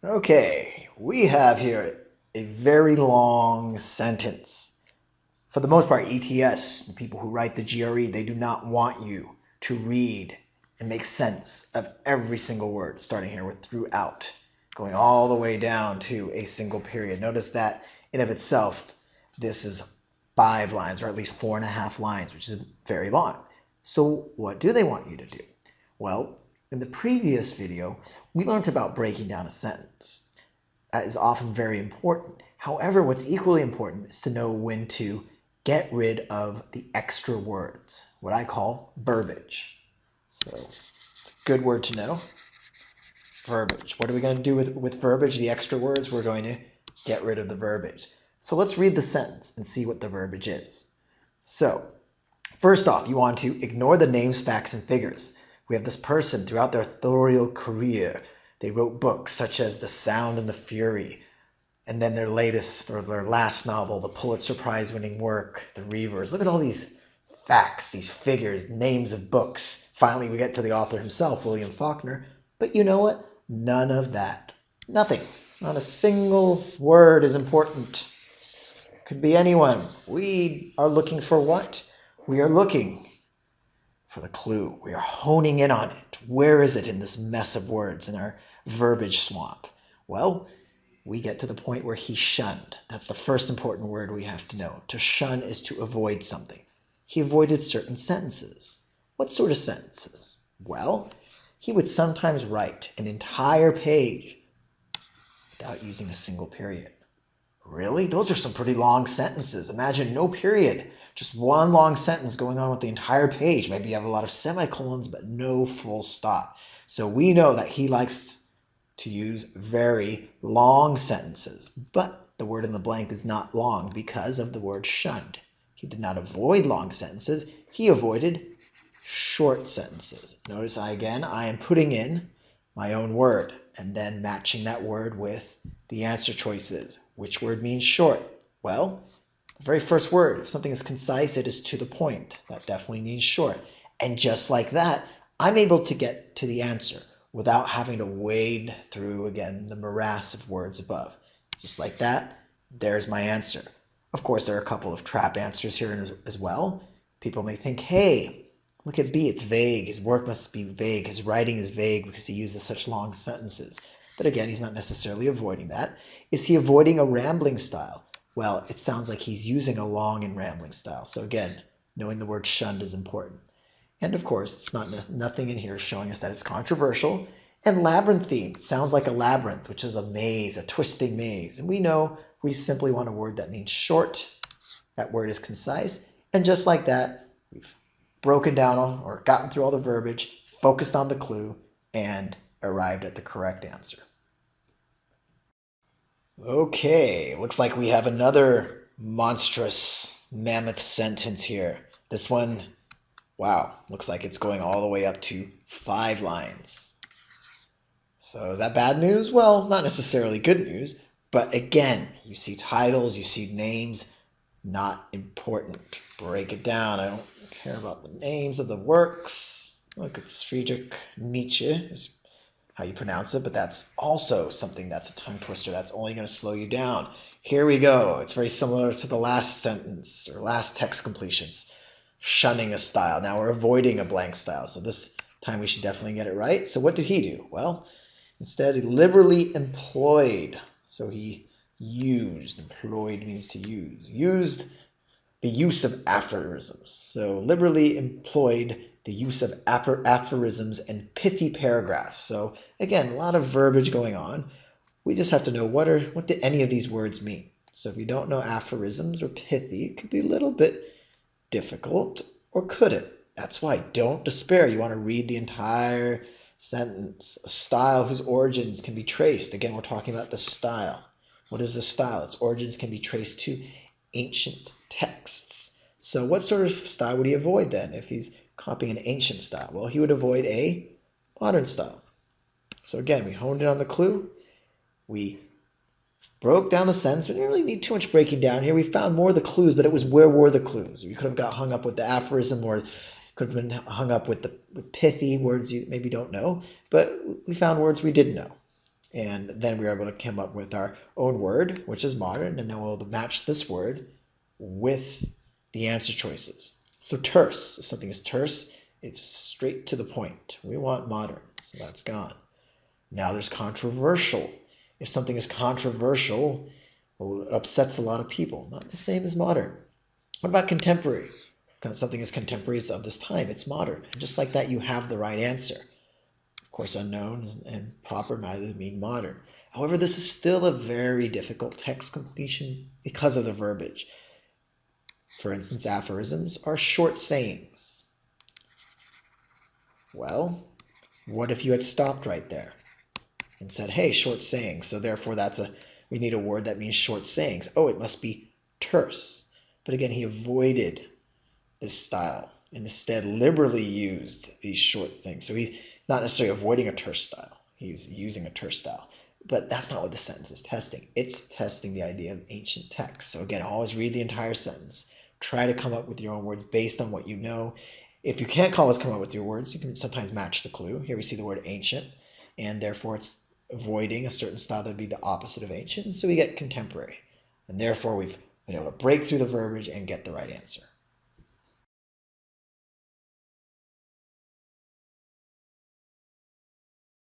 Okay, we have here a very long sentence. For the most part, ETS, the people who write the GRE, they do not want you to read and make sense of every single word, starting here with throughout, going all the way down to a single period. Notice that in of itself, this is 5 lines, or at least 4.5 lines, which is very long. So what do they want you to do? Well, in the previous video, we learned about breaking down a sentence. That is often very important. However, what's equally important is to know when to get rid of the extra words, what I call verbiage. So it's a good word to know. Verbiage. What are we going to do with verbiage, the extra words? We're going to get rid of the verbiage. So let's read the sentence and see what the verbiage is. So first off, you want to ignore the names, facts, and figures. We have this person throughout their authorial career. They wrote books such as The Sound and the Fury, and then their latest or their last novel, the Pulitzer Prize winning work, The Reavers. Look at all these facts, these figures, names of books. Finally, we get to the author himself, William Faulkner. But you know what? None of that. Nothing. Not a single word is important. Could be anyone. We are looking for what? We are looking for the clue. We are honing in on it. Where is it in this mess of words, in our verbiage swamp? Well, we get to the point where he shunned. That's the first important word we have to know. To shun is to avoid something. He avoided certain sentences. What sort of sentences? Well, he would sometimes write an entire page without using a single period. Really? Those are some pretty long sentences. Imagine no period, just one long sentence going on with the entire page. Maybe you have a lot of semicolons, but no full stop. So we know that he likes to use very long sentences, but the word in the blank is not long because of the word shunned. He did not avoid long sentences. He avoided short sentences. Notice I am putting in my own word and then matching that word with the answer choices. Which word means short? Well, the very first word, if something is concise, it is to the point. That definitely means short. And just like that, I'm able to get to the answer without having to wade through, again, the morass of words above. Just like that, there's my answer. Of course, there are a couple of trap answers here as well. People may think, hey, look at B, it's vague. His work must be vague. His writing is vague because he uses such long sentences. But again, he's not necessarily avoiding that. Is he avoiding a rambling style? Well, it sounds like he's using a long and rambling style. So again, knowing the word shunned is important. And of course, it's nothing in here showing us that it's controversial. And labyrinthine sounds like a labyrinth, which is a maze, a twisting maze. And we know we simply want a word that means short. That word is concise. And just like that, we've broken down or gotten through all the verbiage, focused on the clue, and arrived at the correct answer. Okay, looks like we have another monstrous mammoth sentence here. This one, wow, looks like it's going all the way up to 5 lines. So is that bad news? Well, not necessarily good news, but again, you see titles, you see names, not important. Break it down. I don't care about the names of the works. Look, it's Friedrich Nietzsche is how you pronounce it, but that's also something that's a tongue twister. That's only going to slow you down. Here we go. It's very similar to the last sentence or last text completions. Shunning a style. Now we're avoiding a blank style. So this time we should definitely get it right. So what did he do? Well, instead he liberally employed. So he used. Employed means to use. Used the use of aphorisms. So liberally employed the use of aphorisms and pithy paragraphs. So again, a lot of verbiage going on. We just have to know what do any of these words mean. So if you don't know aphorisms or pithy, it could be a little bit difficult, or could it? That's why don't despair. You want to read the entire sentence. A style whose origins can be traced. Again, we're talking about the style. What is the style? Its origins can be traced to ancient texts. So what sort of style would he avoid then if he's copying an ancient style? Well, he would avoid a modern style. So again, we honed in on the clue. We broke down the sentence. We didn't really need too much breaking down here. We found more of the clues, but it was where were the clues? You could have got hung up with the aphorism, or could have been hung up with pithy words you maybe don't know. But we found words we did know. And then we were able to come up with our own word, which is modern, and then we'll match this word with the answer choices. So terse, if something is terse, it's straight to the point. We want modern, so that's gone. Now there's controversial. If something is controversial, well, it upsets a lot of people. Not the same as modern. What about contemporary? Because something is contemporary, it's of this time, it's modern. And just like that, you have the right answer. Of course, unknown and proper neither mean modern. However, this is still a very difficult text completion because of the verbiage. For instance, aphorisms are short sayings. Well, what if you had stopped right there and said, hey, short sayings, so therefore we need a word that means short sayings. Oh, it must be terse. But again, he avoided this style and instead liberally used these short things. So he's not necessarily avoiding a terse style. He's using a terse style. But that's not what the sentence is testing. It's testing the idea of ancient text. So again, always read the entire sentence. Try to come up with your own words based on what you know. If you can't always come up with your words, you can sometimes match the clue. Here we see the word ancient, and therefore it's avoiding a certain style that would be the opposite of ancient. So we get contemporary. And therefore we've been able to break through the verbiage and get the right answer.